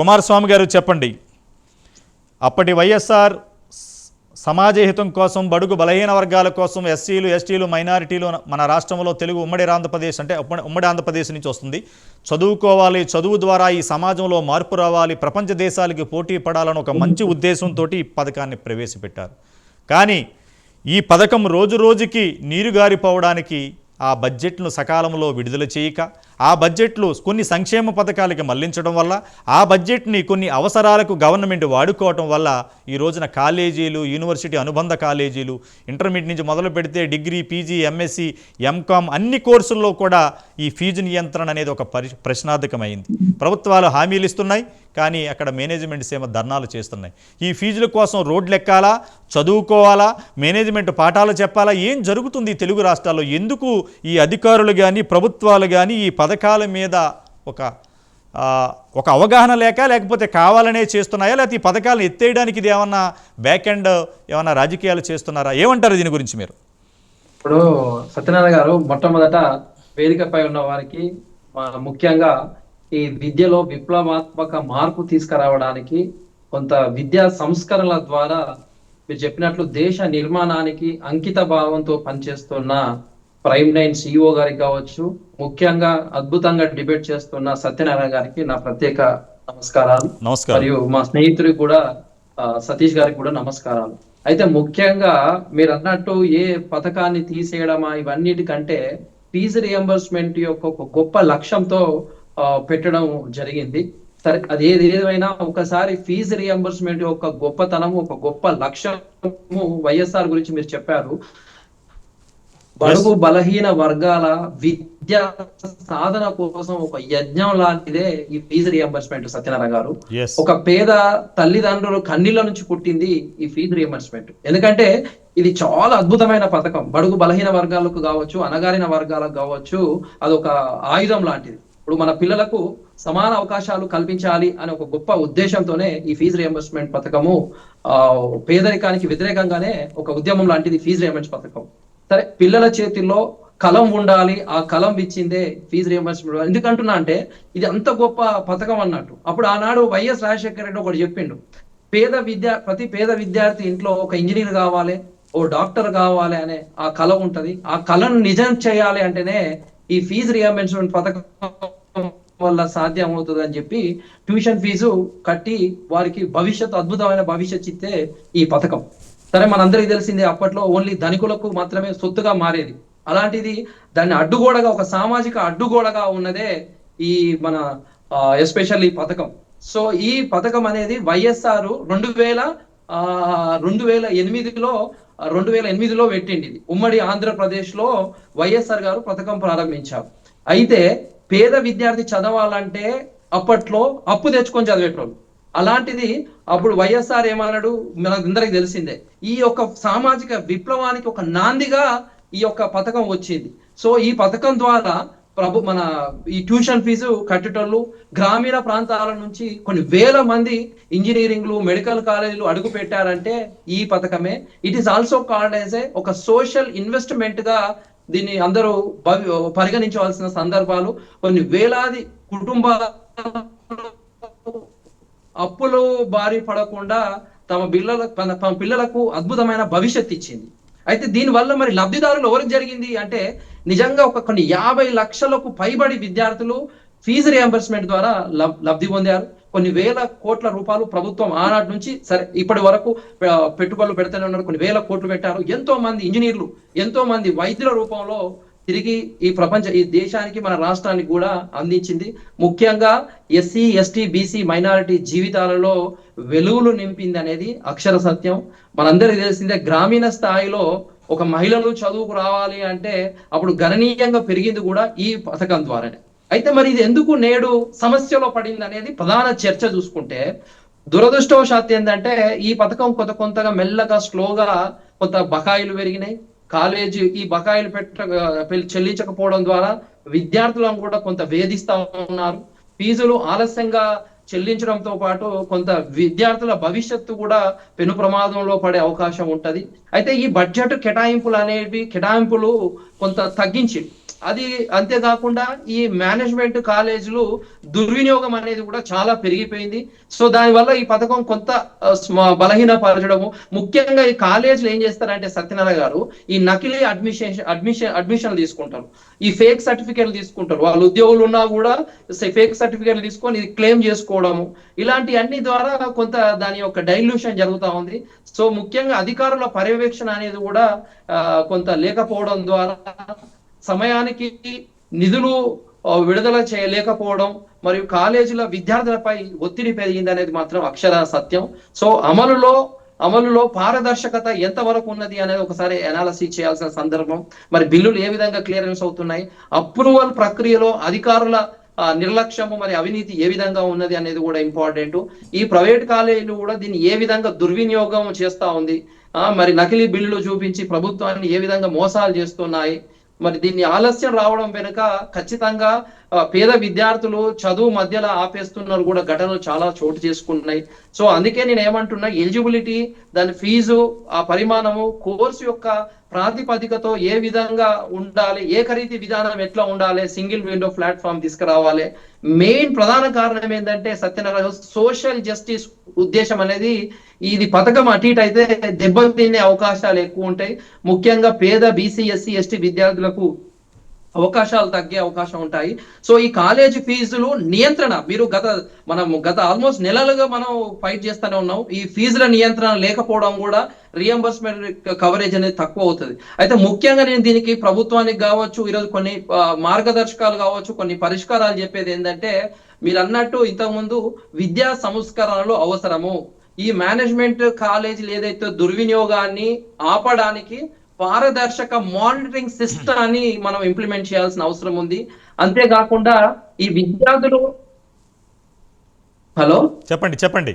కుమారస్వామి గారు చెప్పండి, అప్పటి వైఎస్ఆర్ సమాజహితం కోసం, బడుగు బలహీన వర్గాల కోసం, ఎస్సీలు ఎస్టీలు మైనారిటీలు మన రాష్ట్రంలో తెలుగు ఉమ్మడి ఆంధ్రప్రదేశ్ అంటే ఉమ్మడి ఆంధ్రప్రదేశ్ నుంచి వస్తుంది, చదువుకోవాలి, చదువు ద్వారా ఈ సమాజంలో మార్పు రావాలి, ప్రపంచ దేశాలకి పోటీ పడాలని ఒక మంచి ఉద్దేశంతో ఈ పథకాన్ని ప్రవేశపెట్టారు. కానీ ఈ పథకం రోజు రోజుకి నీరుగారిపోవడానికి ఆ బడ్జెట్ను సకాలంలో విడుదల చేయక, ఆ బడ్జెట్లు కొన్ని సంక్షేమ పథకాలకి మళ్లించడం వల్ల, ఆ బడ్జెట్ని కొన్ని అవసరాలకు గవర్నమెంట్ వాడుకోవటం వల్ల ఈ రోజున కాలేజీలు, యూనివర్సిటీ అనుబంధ కాలేజీలు, ఇంటర్మీడియట్ నుంచి మొదలు పెడితే డిగ్రీ, పీజీ, ఎంఎస్సి, ఎంకామ్ అన్ని కోర్సుల్లో కూడా ఈ ఫీజు నియంత్రణ అనేది ఒక ప్రశ్నార్థకమైంది. ప్రభుత్వాలు హామీలు ఇస్తున్నాయి, కానీ అక్కడ మేనేజ్మెంట్స్ ఏమో ధర్నాలు చేస్తున్నాయి. ఈ ఫీజుల కోసం రోడ్లు ఎక్కాలా, చదువుకోవాలా, మేనేజ్మెంట్ పాఠాలు చెప్పాలా? ఏం జరుగుతుంది తెలుగు రాష్ట్రాల్లో? ఎందుకు ఈ అధికారులు కానీ ప్రభుత్వాలు కానీ ఈ పథకాల మీద ఒక అవగాహన లేకపోతే కావాలనే చేస్తున్నాయా, లేకపోతే ఈ పథకాలను ఎత్తేయడానికి ఇది ఏమన్నా బ్యాక్ ఎండ్ ఏమన్నా రాజకీయాలు చేస్తున్నారా? ఏమంటారు దీని గురించి మీరు? ఇప్పుడు సత్యనారాయణ గారు, మొట్టమొదట వేదికపై ఉన్న వారికి ముఖ్యంగా ఈ విద్యలో విప్లవాత్మక మార్పు తీసుకురావడానికి కొంత విద్యా సంస్కరణల ద్వారా మీరు చెప్పినట్లు దేశ నిర్మాణానికి అంకిత భావంతో పనిచేస్తున్న ప్రైమ్ 9 CEO గారికి కావచ్చు, ముఖ్యంగా అద్భుతంగా డిబేట్ చేస్తున్న సత్యనారాయణ గారికి నా ప్రత్యేక నమస్కారాలు. మరియు మా స్నేహితుడికి కూడా సతీష్ గారికి కూడా నమస్కారాలు. అయితే ముఖ్యంగా మీరు అన్నట్టు ఏ పథకాన్ని తీసేయడమా ఇవన్నిటికంటే ఫీజు రియంబర్స్మెంట్ యొక్క ఒక గొప్ప లక్ష్యంతో పెట్టడం జరిగింది. సరే, అది ఏదైనా ఒకసారి ఫీజు రియంబర్స్మెంట్ యొక్క గొప్పతనము, ఒక గొప్ప లక్ష్యము వైఎస్ఆర్ గురించి మీరు చెప్పారు. బడుగు బలహీన వర్గాల విద్యా సాధన కోసం ఒక యజ్ఞం లాంటిదే ఈ ఫీజు రియంబర్స్మెంట్. సత్యనారాయణ గారు, ఒక పేద తల్లిదండ్రులు కన్నీళ్ళ నుంచి పుట్టింది ఈ ఫీజు రియంబర్స్మెంట్. ఎందుకంటే ఇది చాలా అద్భుతమైన పథకం. బడుగు బలహీన వర్గాలకు కావచ్చు, అణగారిన వర్గాలకు కావచ్చు, అదొక ఆయుధం లాంటిది. ఇప్పుడు మన పిల్లలకు సమాన అవకాశాలు కల్పించాలి అనే ఒక గొప్ప ఉద్దేశంతోనే ఈ ఫీజు రియంబర్స్మెంట్ పథకము పేదరికానికి వ్యతిరేకంగానే ఒక ఉద్యమం లాంటిది ఫీజు రియంబర్స్మెంట్ పథకం. సరే, పిల్లల చేతిల్లో కలం ఉండాలి, ఆ కలం ఇచ్చిందే ఫీజు రియంబర్స్మెంట్. ఎందుకంటున్నా అంటే ఇది అంత గొప్ప పథకం అన్నట్టు. అప్పుడు ఆనాడు వైఎస్ రాజశేఖర రెడ్డి ఒకటి చెప్పిండు, ప్రతి పేద విద్యార్థి ఇంట్లో ఒక ఇంజనీర్ కావాలి, ఓ డాక్టర్ కావాలి అనే ఆ కళ ఉంటది. ఆ కళను నిజం చేయాలి అంటేనే ఈ ఫీజు రియంబర్స్మెంట్ పథకం వల్ల సాధ్యం అవుతుంది అని చెప్పి ట్యూషన్ ఫీజు కట్టి వారికి అద్భుతమైన భవిష్యత్ ఇచ్చే ఈ పథకం. సరే, మనందరికీ తెలిసిందే అప్పట్లో ఓన్లీ ధనికులకు మాత్రమే సొత్తుగా మారేది. అలాంటిది దాన్ని అడ్డుగోడగా, ఒక సామాజిక అడ్డుగోడగా ఉన్నదే ఈ మన ఎస్పెషల్ ఈ పథకం. సో ఈ పథకం అనేది వైఎస్ఆర్ 2008లో పెట్టింది. ఇది ఉమ్మడి ఆంధ్రప్రదేశ్ లో వైఎస్ఆర్ గారు పథకం ప్రారంభించారు. అయితే పేద విద్యార్థి చదవాలంటే అప్పట్లో అప్పు తెచ్చుకొని చదివేటోళ్ళు. అలాంటిది అప్పుడు వైఎస్ఆర్ ఏమన్నాడు మనందరికి తెలిసిందే. ఈ యొక్క సామాజిక విప్లవానికి ఒక నాందిగా ఈ యొక్క పథకం వచ్చింది. సో ఈ పథకం ద్వారా మన ఈ ట్యూషన్ ఫీజు కట్టేటోళ్ళు గ్రామీణ ప్రాంతాల నుంచి కొన్ని వేల మంది ఇంజనీరింగ్లు, మెడికల్ కాలేజీలు అడుగు పెట్టారంటే ఈ పథకమే. It is also called as ఒక సోషల్ ఇన్వెస్ట్మెంట్ గా దీన్ని అందరూ పరిగణించవలసిన సందర్భాలు. కొన్ని వేలాది కుటుంబాలు అప్పులు బారి పడకుండా తమ పిల్లలకు అద్భుతమైన భవిష్యత్తు ఇచ్చింది. అయితే దీనివల్ల మరి లబ్ధిదారులు ఎవరికి జరిగింది అంటే నిజంగా కొన్ని 50 లక్షలకు పైబడి విద్యార్థులు ఫీజు రియంబర్స్మెంట్ ద్వారా లబ్ధి పొందారు. కొన్ని వేల కోట్ల రూపాయలు ప్రభుత్వం ఆనాటి నుంచి సరే ఇప్పటి వరకు పెట్టుబడులు పెడుతూనే ఉన్నారు. కొన్ని వేల కోట్లు పెట్టారు. ఎంతో మంది ఇంజనీర్లు, ఎంతో మంది వైద్యుల రూపంలో తిరిగి ఈ దేశానికి, మన రాష్ట్రానికి కూడా అందించింది. ముఖ్యంగా ఎస్సీ, ఎస్టీ, బీసీ, మైనారిటీ జీవితాలలో వెలుగులు నింపింది అనేది అక్షర సత్యం. మనందరికీ తెలిసిందే, గ్రామీణ స్థాయిలో ఒక మహిళలు చదువుకు రావాలి అంటే అప్పుడు గణనీయంగా పెరిగింది కూడా ఈ పథకం ద్వారానే. అయితే మరి ఇది ఎందుకు నేడు సమస్యలో పడింది అనేది ప్రధాన చర్చ చూసుకుంటే, దురదృష్టవశాత్తు ఏంటంటే ఈ పథకం కొంతగా మెల్లగా స్లోగా కొంత బకాయిలు పెరిగినాయి. కాలేజీ ఈ బకాయిలు చెల్లించకపోవడం ద్వారా విద్యార్థులను కూడా కొంత వేధిస్తా ఉన్నారు. ఫీజులు ఆలస్యంగా చెల్లించడంతో పాటు కొంత విద్యార్థుల భవిష్యత్తు కూడా పెను ప్రమాదంలో పడే అవకాశం ఉంటది. అయితే ఈ బడ్జెట్ కేటాయింపులు కొంత తగ్గించి అది అంతేకాకుండా ఈ మేనేజ్మెంట్ కాలేజీలు దుర్వినియోగం అనేది కూడా చాలా పెరిగిపోయింది. సో దానివల్ల ఈ పథకం కొంత బలహీనపరచడము, ముఖ్యంగా ఈ కాలేజీలు ఏం చేస్తారంటే సత్యనారాయణ గారు ఈ నకిలీ అడ్మిషన్ తీసుకుంటారు, ఈ ఫేక్ సర్టిఫికేట్లు తీసుకుంటారు. వాళ్ళు ఉద్యోగులు ఉన్నా కూడా ఫేక్ సర్టిఫికేట్లు తీసుకొని క్లెయిమ్ చేసుకోవడము, ఇలాంటి అన్ని ద్వారా కొంత దాని యొక్క డైల్యూషన్ జరుగుతూ ఉంది. సో ముఖ్యంగా అధికారుల పర్యవేక్షణ అనేది కూడా కొంత లేకపోవడం ద్వారా సమయానికి నిధులు విడుదల చేయలేకపోవడం మరియు కాలేజీల విద్యార్థులపై ఒత్తిడి పెరిగింది అనేది మాత్రం అక్షర సత్యం. సో అమలులో పారదర్శకత ఎంతవరకు ఉన్నది అనేది ఒకసారి అనాలసిస్ చేయాల్సిన సందర్భం. మరి బిల్లులు ఏ విధంగా క్లియరెన్స్ అవుతున్నాయి, అప్రూవల్ ప్రక్రియలో అధికారుల నిర్లక్ష్యము మరి అవినీతి ఏ విధంగా ఉన్నది అనేది కూడా ఇంపార్టెంట్. ఈ ప్రైవేట్ కాలేజీలు కూడా దీన్ని ఏ విధంగా దుర్వినియోగం చేస్తా ఉంది, మరి నకిలీ బిల్లులు చూపించి ప్రభుత్వాన్ని ఏ విధంగా మోసాలు చేస్తున్నాయి, మరి దీన్ని ఆలస్యం రావడం వెనుక ఖచ్చితంగా పేద విద్యార్థులు చదువు మధ్యలో ఆపేస్తున్నారు కూడా ఘటనలు చాలా చోటు చేసుకుంటున్నాయి. సో అందుకే నేను ఏమంటున్నా, ఎలిజిబిలిటీ, దాని ఫీజు, ఆ పరిమాణము, కోర్సు యొక్క ప్రాతిపదికతో ఏ విధంగా ఉండాలి, ఏకరీతి విధానం ఎట్లా ఉండాలి, సింగిల్ విండో ప్లాట్ఫామ్ తీసుకురావాలి. మెయిన్ ప్రధాన కారణం ఏంటంటే సత్యనారాయణ సోషల్ జస్టిస్ ఉద్దేశం అనేది ఇది పథకం అటు ఇటు అయితే దెబ్బతినే అవకాశాలు ఎక్కువ ఉంటాయి. ముఖ్యంగా పేద బీసీ ఎస్సీ ఎస్టీ విద్యార్థులకు అవకాశాలు తగ్గే అవకాశం ఉంటాయి. సో ఈ కాలేజీ ఫీజులు నియంత్రణ మీరు గత ఆల్మోస్ట్ నెలలుగా మనం ఫైట్ చేస్తూనే ఉన్నాం. ఈ ఫీజుల నియంత్రణ లేకపోవడం కూడా రియంబర్స్మెంట్ కవరేజ్ అనేది తక్కువ అవుతుంది. అయితే ముఖ్యంగా నేను దీనికి ప్రభుత్వానికి కావచ్చు, ఈరోజు కొన్ని మార్గదర్శకాలు కావచ్చు, కొన్ని పరిష్కారాలు చెప్పేది ఏంటంటే, మీరు అన్నట్టు ఇంతకుముందు విద్యా సంస్కరణలు అవసరము. ఈ మేనేజ్మెంట్ కాలేజీలు ఏదైతే దుర్వినియోగాన్ని ఆపడానికి పారదర్శక మానిటరింగ్ సిస్టమ్ మనం ఇంప్లిమెంట్ చేయాల్సిన అవసరం ఉంది. అంతేకాకుండా ఈ విద్యార్థులు చెప్పండి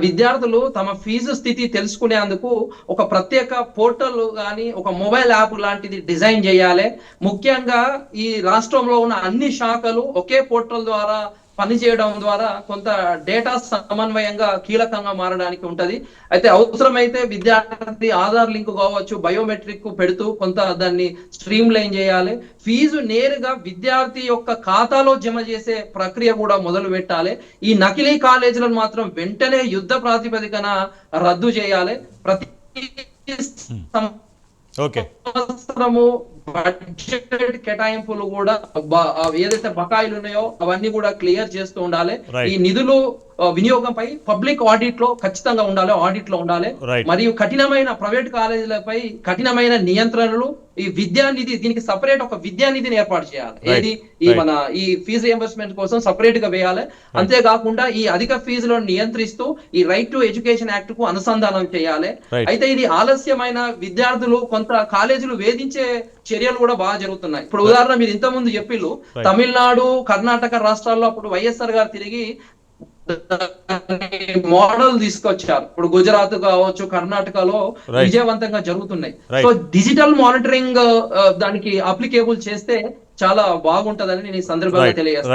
విద్యార్థులు తమ ఫీజు స్థితి తెలుసుకునేందుకు ఒక ప్రత్యేక పోర్టల్ కానీ ఒక మొబైల్ యాప్ లాంటిది డిజైన్ చేయాలి. ముఖ్యంగా ఈ రాష్ట్రంలో ఉన్న అన్ని శాఖలు ఒకే పోర్టల్ ద్వారా పనిచేయడం ద్వారా కొంత డేటా సమన్వయంగా కీలకంగా మారడానికి ఉంటది. అయితే అవసరమైతే విద్యార్థి ఆధార్ లింక్ కావచ్చు, బయోమెట్రిక్ పెడుతూ కొంత దాన్ని స్ట్రీమ్ లైన్ చేయాలి. ఫీజు నేరుగా విద్యార్థి యొక్క ఖాతాలో జమ చేసే ప్రక్రియ కూడా మొదలు పెట్టాలి. ఈ నకిలీ కాలేజీలను మాత్రం వెంటనే యుద్ధ ప్రాతిపదికన రద్దు చేయాలి. ప్రతి సంవత్సరము బడ్జెట్ కేటాయింపులు కూడా ఏదైతే బకాయిలు ఉన్నాయో అవన్నీ కూడా క్లియర్ చేస్తూ ఉండాలి. ఈ నిధులు వినియోగంపై పబ్లిక్ ఆడిట్ లో ఖచ్చితంగా ఉండాలి, ఆడిట్ లో ఉండాలి. మరియు కఠినమైన ప్రైవేట్ కాలేజీలపై కఠినమైన నియంత్రణలు, ఈ విద్యానిధి, దీనికి సపరేట్ ఒక విద్యానిధిని ఏర్పాటు చేయాలి. ఏది ఈ ఫీజు రియంబర్స్మెంట్ కోసం సపరేట్ గా వేయాలి. అంతేకాకుండా ఈ అధిక ఫీజులను నియంత్రిస్తూ ఈ రైట్ టు ఎడ్యుకేషన్ యాక్ట్ కు అనుసంధానం చేయాలి. అయితే ఇది ఆలస్యమైన విద్యార్థులు కొంత కాలేజీలు వేధించే చర్యలు కూడా బాగా జరుగుతున్నాయి. ఇప్పుడు ఉదాహరణ మీరు ఇంత ముందు చెప్పిళ్ళు, తమిళనాడు, కర్ణాటక రాష్ట్రాల్లో అప్పుడు వైఎస్ఆర్ గారు తిరిగి మోడల్ తీసుకొచ్చారు. ఇప్పుడు గుజరాత్ కావచ్చు, కర్ణాటకలో విజయవంతంగా జరుగుతున్నాయి. సో డిజిటల్ మానిటరింగ్ దానికి అప్లికేబుల్ చేస్తే చాలా బాగుంటదని నేను ఈ సందర్భంగా తెలియజేస్తాను.